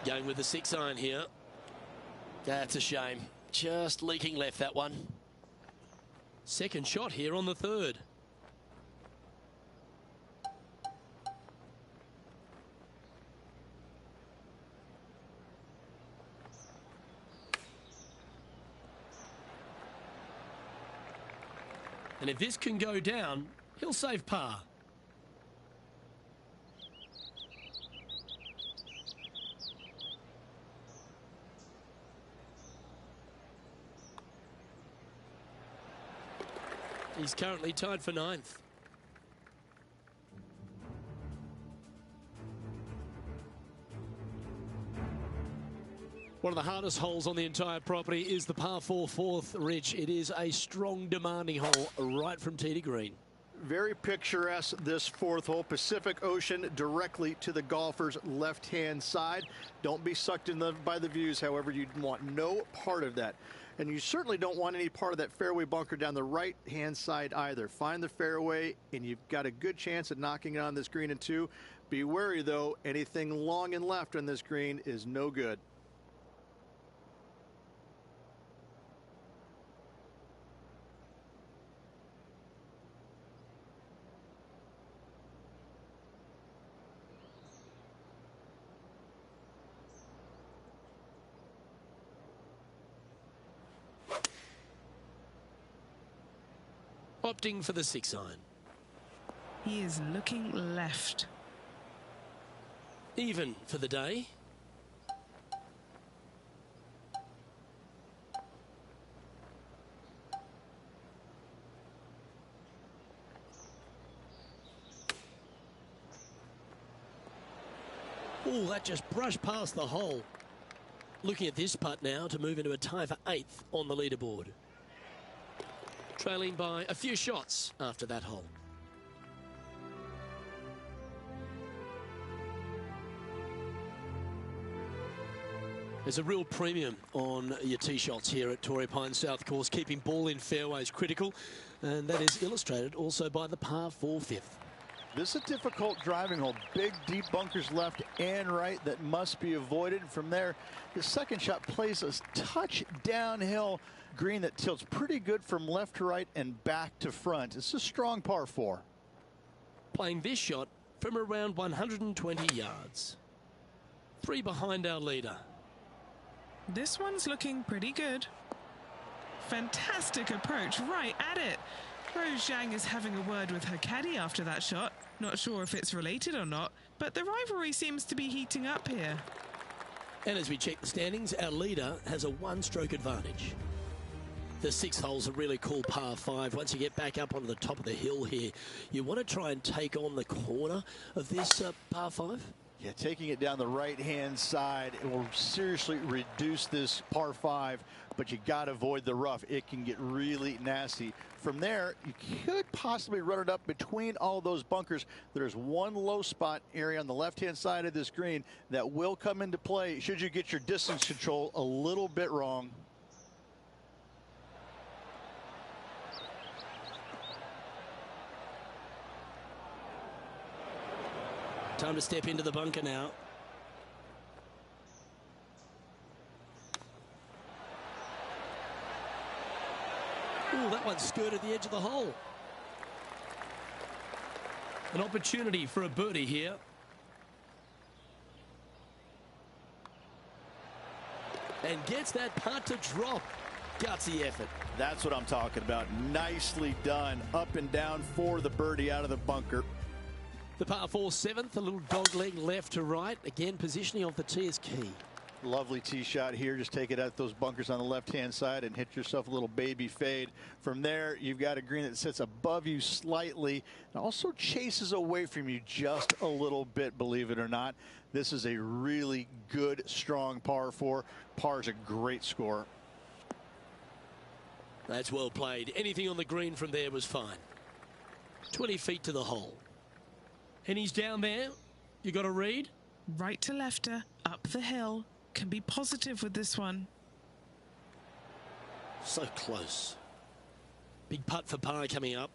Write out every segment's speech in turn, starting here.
Going with the 6-iron here. That's a shame. Just leaking left, that one. Second shot here on the third. And if this can go down, he'll save par. He's currently tied for 9th. One of the hardest holes on the entire property is the par 4 fourth, Rich. It is a strong, demanding hole right from tee to green. Very picturesque, this fourth hole. Pacific Ocean directly to the golfer's left-hand side. Don't be sucked in by the views, however. You want no part of that. And you certainly don't want any part of that fairway bunker down the right-hand side either. Find the fairway, and you've got a good chance at knocking it on this green in 2. Be wary, though. Anything long and left on this green is no good. Opting for the 6-iron. He is looking left. Even for the day. Oh, that just brushed past the hole. Looking at this putt now to move into a tie for 8th on the leaderboard. Trailing by a few shots after that hole. There's a real premium on your tee shots here at Torrey Pines South Course. Keeping ball in fairways critical, and that is illustrated also by the par 4 fifth. This is a difficult driving hole. Big, deep bunkers left and right that must be avoided. From there, the second shot plays a touch downhill. Green that tilts pretty good from left to right and back to front. It's a strong par 4. Playing this shot from around 120 yards. 3 behind our leader. This one's looking pretty good. Fantastic approach, right at it. Rose Zhang is having a word with her caddy after that shot. Not sure if it's related or not, but the rivalry seems to be heating up here. And as we check the standings, our leader has a 1-stroke advantage. The 6th hole's a really cool par 5. Once you get back up onto the top of the hill here, you want to try and take on the corner of this par 5. Yeah, taking it down the right-hand side, it will seriously reduce this par 5, but you got to avoid the rough. It can get really nasty. From there, you could possibly run it up between all those bunkers. There's one low spot area on the left-hand side of this green that will come into play should you get your distance control a little bit wrong. Time to step into the bunker now. Ooh, that one skirted the edge of the hole. An opportunity for a birdie here. And gets that putt to drop. Gutsy effort. That's what I'm talking about. Nicely done. Up and down for the birdie out of the bunker. The par 4 7th, a little dog leg left to right. Again, positioning of the tee is key. Lovely tee shot here. Just take it out those bunkers on the left-hand side and hit yourself a little baby fade. From there, you've got a green that sits above you slightly and also chases away from you just a little bit, believe it or not. This is a really good, strong par 4. Par is a great score. That's well played. Anything on the green from there was fine. 20 feet to the hole. And he's down there. You got a read? Right to lefter, up the hill. Can be positive with this one. So close. Big putt for par coming up.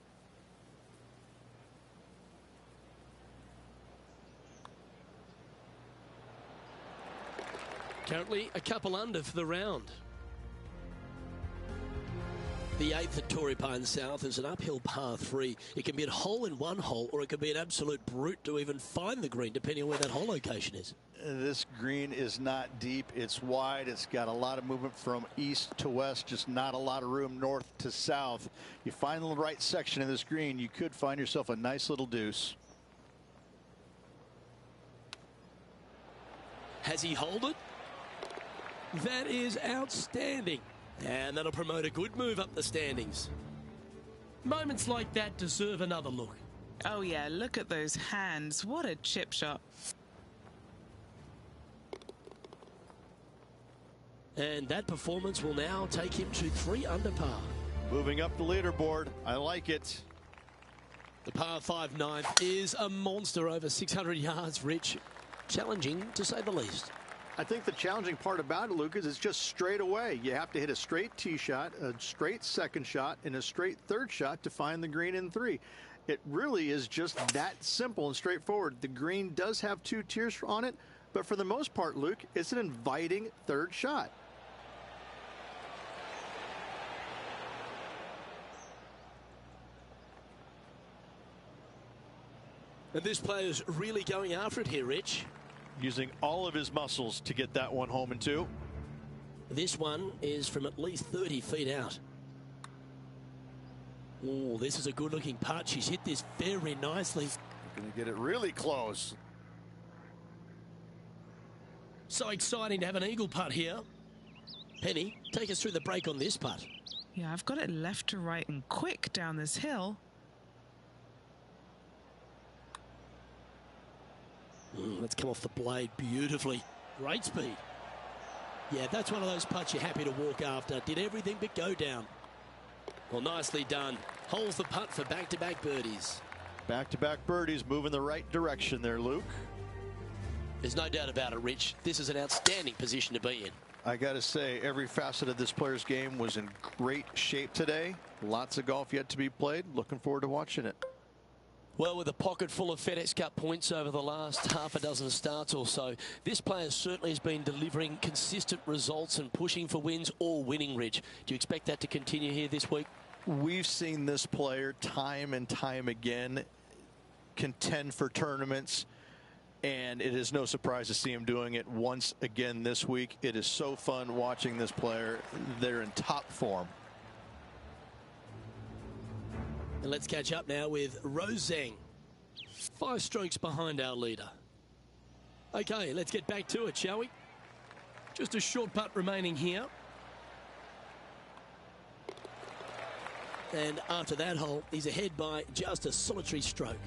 Currently a couple under for the round. The 8th at Torrey Pines South is an uphill par 3. It can be a hole in one hole, or it can be an absolute brute to even find the green, depending on where that hole location is. This green is not deep. It's wide. It's got a lot of movement from east to west, just not a lot of room north to south. You find the right section of this green, you could find yourself a nice little deuce. Has he holed it? That is outstanding. And that'll promote a good move up the standings. Moments like that deserve another look. Oh yeah, look at those hands. What a chip shot. And that performance will now take him to 3 under par. Moving up the leaderboard. I like it. The par 5 9th is a monster, over 600 yards, Rich. Challenging, to say the least. I think the challenging part about it, Luke, is it's just straight away. You have to hit a straight tee shot, a straight second shot, and a straight third shot to find the green in 3. It really is just that simple and straightforward. The green does have 2 tiers on it, but for the most part, Luke, it's an inviting third shot. And this player's really going after it here, Rich. Using all of his muscles to get that one home in 2. This one is from at least 30 feet out. Oh, this is a good looking putt. She's hit this very nicely. Going to get it really close. So exciting to have an eagle putt here. Penny, take us through the break on this putt. Yeah, I've got it left to right and quick down this hill. Let's come off the blade beautifully. Great speed. Yeah, that's one of those putts you're happy to walk after. Did everything but go down. Well, nicely done. Holds the putt for back-to-back birdies. Back-to-back birdies, moving the right direction there, Luke. There's no doubt about it, Rich. This is an outstanding position to be in. I got to say, every facet of this player's game was in great shape today. Lots of golf yet to be played. Looking forward to watching it. Well, with a pocket full of FedEx Cup points over the last half a dozen starts or so, this player certainly has been delivering consistent results and pushing for wins or winning, Rich. Do you expect that to continue here this week? We've seen this player time and time again contend for tournaments, and it is no surprise to see him doing it once again this week. It is so fun watching this player. They're in top form. And let's catch up now with Rose Zhang. 5 strokes behind our leader. Okay, let's get back to it, shall we? Just a short putt remaining here. And after that hole, he's ahead by just a solitary stroke.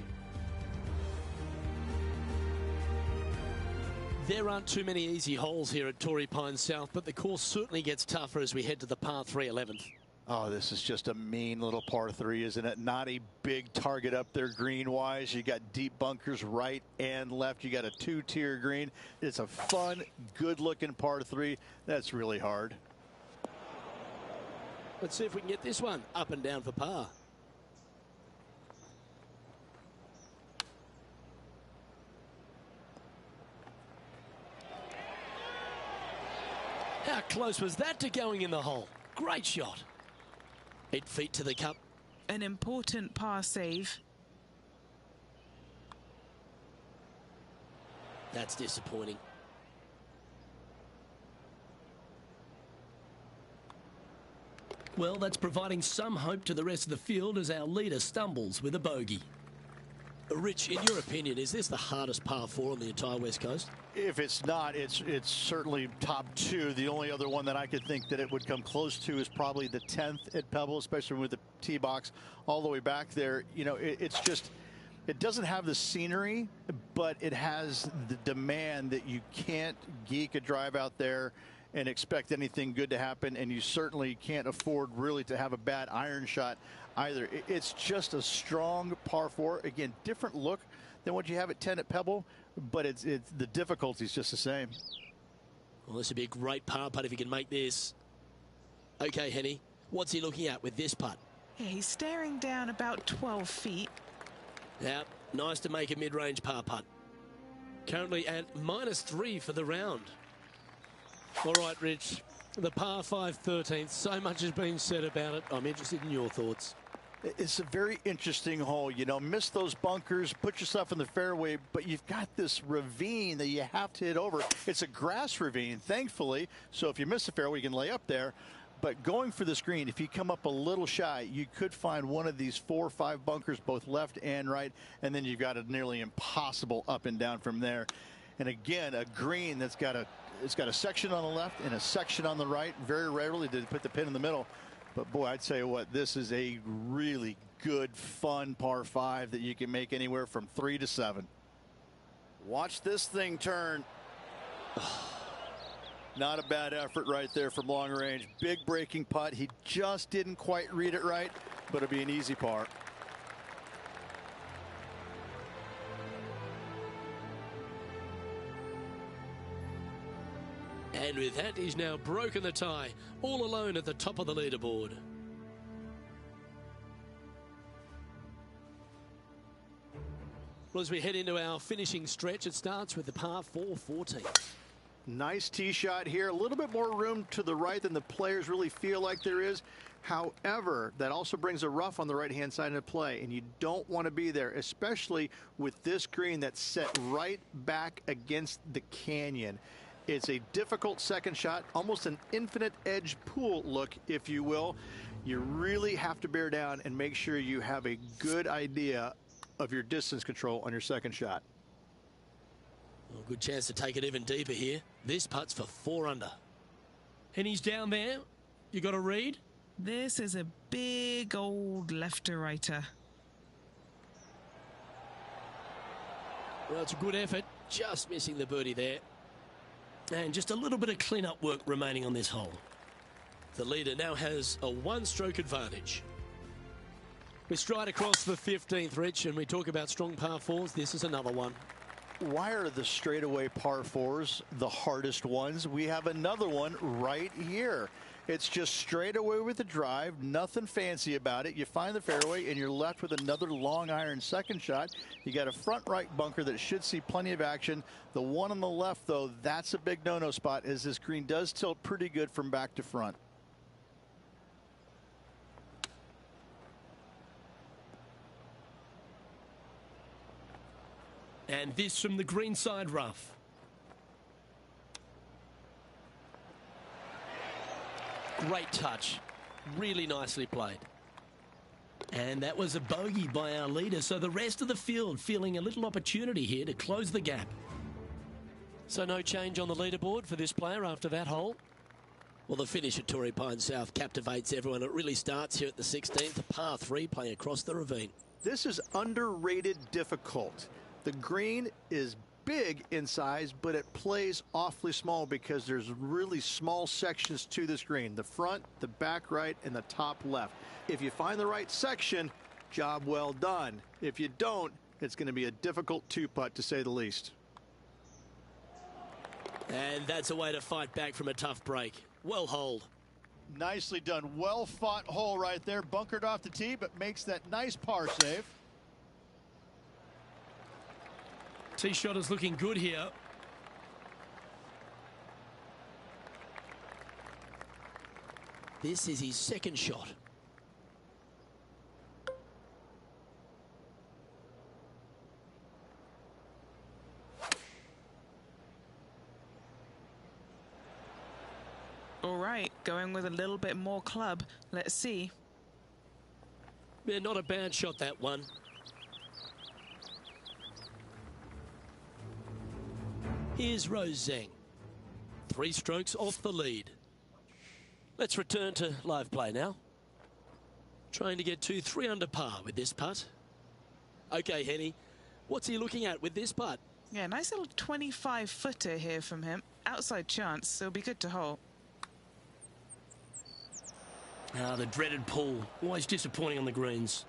There aren't too many easy holes here at Torrey Pines South, but the course certainly gets tougher as we head to the par 3 11th. Oh, this is just a mean little par 3, isn't it? Not a big target up there green-wise. You got deep bunkers right and left. You got a 2-tier green. It's a fun, good-looking par 3. That's really hard. Let's see if we can get this one up and down for par. How close was that to going in the hole? Great shot. 8 feet to the cup. An important par save. That's disappointing. Well, that's providing some hope to the rest of the field as our leader stumbles with a bogey. Rich, in your opinion, is this the hardest par 4 on the entire West Coast? If it's not, it's certainly top 2. The only other one that I could think that it would come close to is probably the 10th at Pebble, especially with the tee box all the way back there. You know, it's just, it doesn't have the scenery, but it has the demand that you can't geek a drive out there and expect anything good to happen, and you certainly can't afford really to have a bad iron shot either. It's just a strong par 4. Again, different look than what you have at 10 at Pebble, but it's the difficulty is just the same. Well, this would be a great par putt if he can make this. Okay, Henny, what's he looking at with this putt? Yeah, he's staring down about 12 feet. Yeah, nice to make a mid-range par putt. Currently at -3 for the round. All right, Rich. The par 5 13th. So much has been said about it. I'm interested in your thoughts. It's a very interesting hole. You know, miss those bunkers, put yourself in the fairway, but you've got this ravine that you have to hit over. It's a grass ravine, thankfully, so if you miss the fairway, you can lay up there. But going for this green, if you come up a little shy, you could find one of these 4 or 5 bunkers, both left and right, and then you've got a nearly impossible up and down from there. And again, a green that's got a section on the left and a section on the right. Very rarely did they put the pin in the middle. But boy, I'd say what, this is a really good, fun par 5 that you can make anywhere from 3 to 7. Watch this thing turn. Not a bad effort right there from long range. Big breaking putt. He just didn't quite read it right, but it'll be an easy par. And with that, he's now broken the tie, all alone at the top of the leaderboard. Well, as we head into our finishing stretch, it starts with the par 4 14. Nice tee shot here. A little bit more room to the right than the players really feel like there is. However, that also brings a rough on the right-hand side into play, and you don't want to be there, especially with this green that's set right back against the canyon. It's a difficult second shot, almost an infinite edge pool look, if you will. You really have to bear down and make sure you have a good idea of your distance control on your second shot. Well, good chance to take it even deeper here. This putt's for 4 under. And he's down there. You got a read? This is a big old left-to-righter. Well, it's a good effort. Just missing the birdie there. And just a little bit of clean-up work remaining on this hole. The leader now has a 1-stroke advantage. We stride across the 15th, Rich, and we talk about strong par 4s. This is another one. Why are the straightaway par 4s the hardest ones? We have another one right here. It's just straight away with the drive, nothing fancy about it. You find the fairway and you're left with another long iron second shot. You got a front right bunker that should see plenty of action. The one on the left, though, that's a big no-no spot, as this green does tilt pretty good from back to front. And this from the greenside rough. Great touch. Really nicely played. And that was a bogey by our leader. So the rest of the field feeling a little opportunity here to close the gap. So no change on the leaderboard for this player after that hole. Well, the finish at Torrey Pines South captivates everyone. It really starts here at the 16th, par 3 playing across the ravine. This is underrated difficult. The green is big in size, but it plays awfully small because there's really small sections to this green. The front, the back right, and the top left. If you find the right section, job well done. If you don't, it's going to be a difficult 2-putt to say the least. And that's a way to fight back from a tough break. Well holed. Nicely done. Well fought hole right there. Bunkered off the tee, but makes that nice par save. Tee shot is looking good here. This is his second shot. All right, going with a little bit more club. Let's see. Yeah, not a bad shot, that one. Here's Rose Zhang. 3 strokes off the lead. Let's return to live play now. Trying to get to 3 under par with this putt. Okay, Henny, what's he looking at with this putt? Yeah, nice little 25-footer here from him. Outside chance, so it'll be good to hole. Ah, the dreaded pull. Always disappointing on the greens.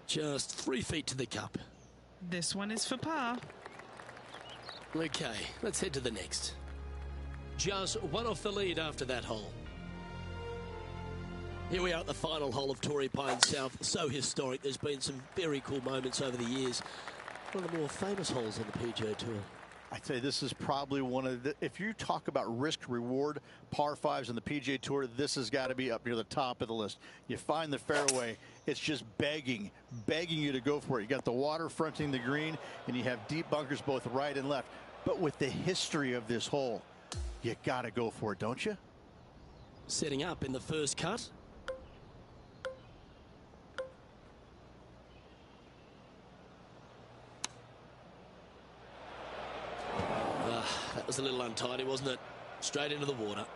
Just 3 feet to the cup. This one is for par. Okay, let's head to the next. Just 1 off the lead after that hole. Here we are at the final hole of Torrey Pines South. So historic. There's been some very cool moments over the years. One of the more famous holes on the PGA Tour. I'd say this is probably one of the, if you talk about risk reward par fives in the PGA Tour, this has got to be up near the top of the list. You find the fairway, it's just begging you to go for it. You got the water fronting the green, and you have deep bunkers both right and left. But with the history of this hole, you got to go for it, don't you? Setting up in the first cut. That was a little untidy, wasn't it? Straight into the water.